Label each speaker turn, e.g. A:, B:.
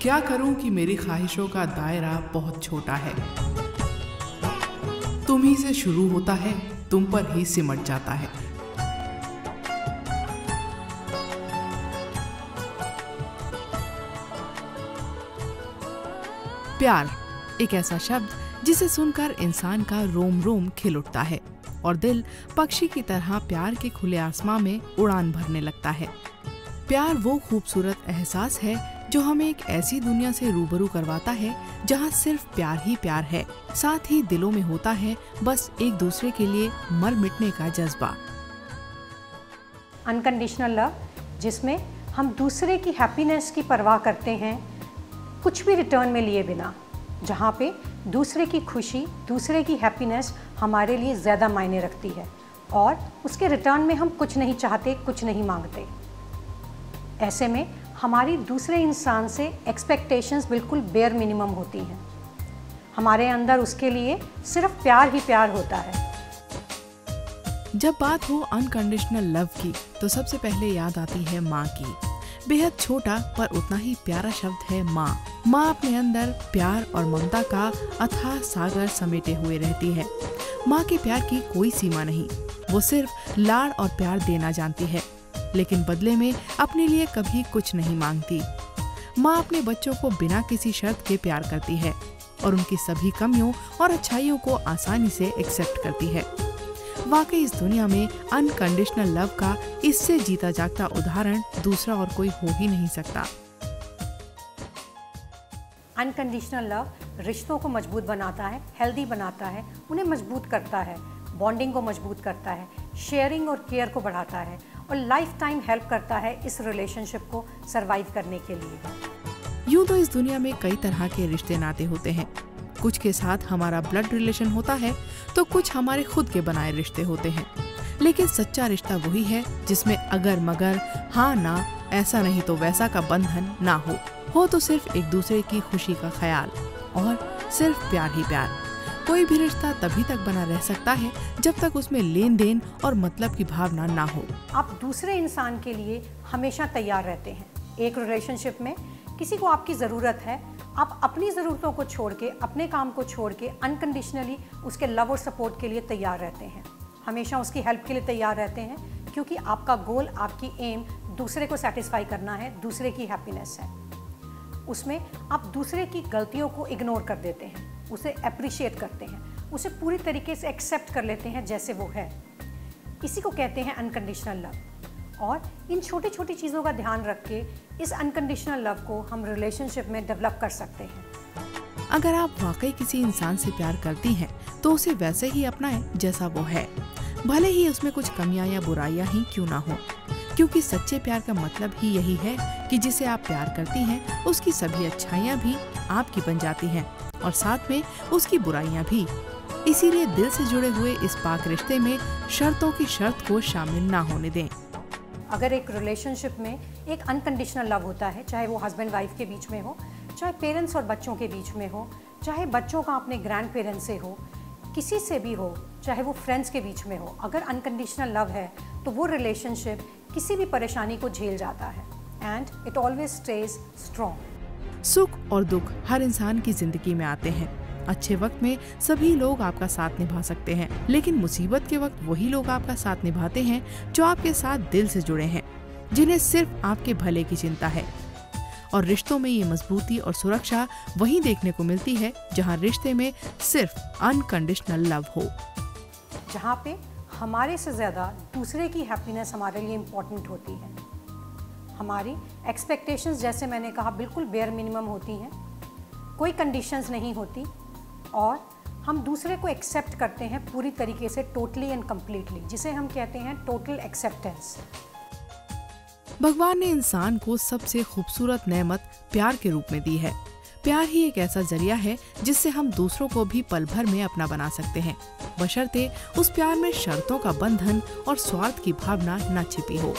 A: क्या करूं कि मेरी ख्वाहिशों का दायरा बहुत छोटा है। तुम ही से शुरू होता है, तुम पर ही सिमट जाता है। प्यार एक ऐसा शब्द जिसे सुनकर इंसान का रोम रोम खिल उठता है और दिल पक्षी की तरह प्यार के खुले आसमां में उड़ान भरने लगता है। प्यार वो खूबसूरत एहसास है जो हमें एक ऐसी दुनिया से रूबरू करवाता है जहाँ सिर्फ प्यार ही प्यार है, साथ ही दिलों में होता है बस एक दूसरे के लिए मर मिटने का जज्बा।
B: अनकंडीशनल लव, जिसमें हम दूसरे की हैप्पीनेस की परवाह करते हैं कुछ भी रिटर्न में लिए बिना, जहाँ पे दूसरे की खुशी, दूसरे की हैप्पीनेस हमारे लिए ज़्यादा मायने रखती है और उसके रिटर्न में हम कुछ नहीं चाहते, कुछ नहीं मांगते। ऐसे में हमारी दूसरे इंसान से एक्सपेक्टेशंस बिल्कुल बेयर मिनिमम होती हैं। हमारे अंदर उसके लिए सिर्फ प्यार ही प्यार होता है।
A: जब बात हो अनकंडीशनल लव की तो सबसे पहले याद आती है माँ की। बेहद छोटा पर उतना ही प्यारा शब्द है माँ। माँ अपने अंदर प्यार और ममता का अथाह सागर समेटे हुए रहती है। माँ के प्यार की कोई सीमा नहीं, वो सिर्फ लाड़ और प्यार देना जानती है, लेकिन बदले में अपने लिए कभी कुछ नहीं मांगती। माँ अपने बच्चों को बिना किसी शर्त के प्यार करती है और उनकी सभी कमियों और अच्छाइयों को आसानी से एक्सेप्ट करती है। वाकई इस दुनिया में अनकंडीशनल लव का इससे जीता जागता उदाहरण दूसरा और कोई हो ही नहीं सकता।
B: अनकंडीशनल लव रिश्तों को मजबूत बनाता है, हेल्दी बनाता है, उन्हें मजबूत करता है, बॉन्डिंग को मजबूत करता है, शेयरिंग और केयर को बढ़ाता है और लाइफ टाइम हेल्प करता है इस रिलेशनशिप को सरवाइव करने के लिए।
A: यूँ तो इस दुनिया में कई तरह के रिश्ते नाते होते हैं। कुछ के साथ हमारा ब्लड रिलेशन होता है तो कुछ हमारे खुद के बनाए रिश्ते होते हैं, लेकिन सच्चा रिश्ता वही है जिसमें अगर मगर, हाँ ना, ऐसा नहीं तो वैसा का बंधन ना हो तो सिर्फ एक दूसरे की खुशी का ख्याल और सिर्फ प्यार ही प्यार। कोई भी रिश्ता तभी तक बना रह सकता है जब तक उसमें लेन देन और मतलब की भावना ना हो।
B: आप दूसरे इंसान के लिए हमेशा तैयार रहते हैं। एक रिलेशनशिप में किसी को आपकी ज़रूरत है, आप अपनी ज़रूरतों को छोड़ के, अपने काम को छोड़ के अनकंडीशनली उसके लव और सपोर्ट के लिए तैयार रहते हैं। हमेशा उसकी हेल्प के लिए तैयार रहते हैं क्योंकि आपका गोल, आपकी एम दूसरे को सेटिस्फाई करना है, दूसरे की हैप्पीनेस है। उसमें आप दूसरे की गलतियों को इग्नोर कर देते हैं, उसे अप्रिशिएट करते हैं, उसे पूरी तरीके से एक्सेप्ट कर लेते हैं जैसे वो है। इसी को कहते हैं अनकंडीशनल लव। और इन छोटी छोटी चीज़ों का ध्यान रख के इस अनकंडीशनल लव को हम रिलेशनशिप में डेवलप कर सकते हैं।
A: अगर आप वाकई किसी इंसान से प्यार करती हैं तो उसे वैसे ही अपनाएं जैसा वो है, भले ही उसमें कुछ कमियां या बुराइयां ही क्यों ना हो, क्योंकि सच्चे प्यार का मतलब ही यही है कि जिसे आप प्यार करती हैं उसकी सभी अच्छाइयाँ भी आपकी बन जाती हैं और साथ में उसकी बुराइयां भी। इसीलिए दिल से जुड़े हुए इस पाक रिश्ते में शर्तों की शर्त को शामिल ना होने दें।
B: अगर एक रिलेशनशिप में एक अनकंडीशनल लव होता है, चाहे वो हस्बैंड वाइफ के बीच में हो, चाहे पेरेंट्स और बच्चों के बीच में हो, चाहे बच्चों का अपने ग्रैंड पेरेंट्स से हो, किसी से भी हो, चाहे वो फ्रेंड्स के बीच में हो, अगर अनकंडीशनल लव है तो वो रिलेशनशिप किसी भी परेशानी को झेल जाता है and it always stage strong.
A: सुख और दुख हर इंसान की जिंदगी में आते हैं। अच्छे वक्त में सभी लोग आपका साथ निभा सकते हैं, लेकिन मुसीबत के वक्त वही लोग आपका साथ निभाते हैं जो आपके साथ दिल से जुड़े हैं, जिन्हें सिर्फ आपके भले की चिंता है। और रिश्तों में ये मजबूती और सुरक्षा वहीं देखने को मिलती है जहां रिश्ते में सिर्फ अनकंडीशनल लव हो,
B: जहां पे हमारे से ज़्यादा दूसरे की हैप्पीनेस हमारे लिए इम्पोर्टेंट होती है। हमारी एक्सपेक्टेशंस, जैसे मैंने कहा, बिल्कुल बेयर मिनिमम होती हैं, कोई कंडीशंस नहीं होती और हम दूसरे को एक्सेप्ट करते हैं पूरी तरीके से, टोटली एंड कम्प्लीटली, जिसे हम कहते हैं टोटल एक्सेप्टेंस।
A: भगवान ने इंसान को सबसे खूबसूरत नेमत प्यार के रूप में दी है। प्यार ही एक ऐसा जरिया है जिससे हम दूसरों को भी पल भर में अपना बना सकते हैं, बशर्ते उस प्यार में शर्तों का बंधन और स्वार्थ की भावना न छिपी हो।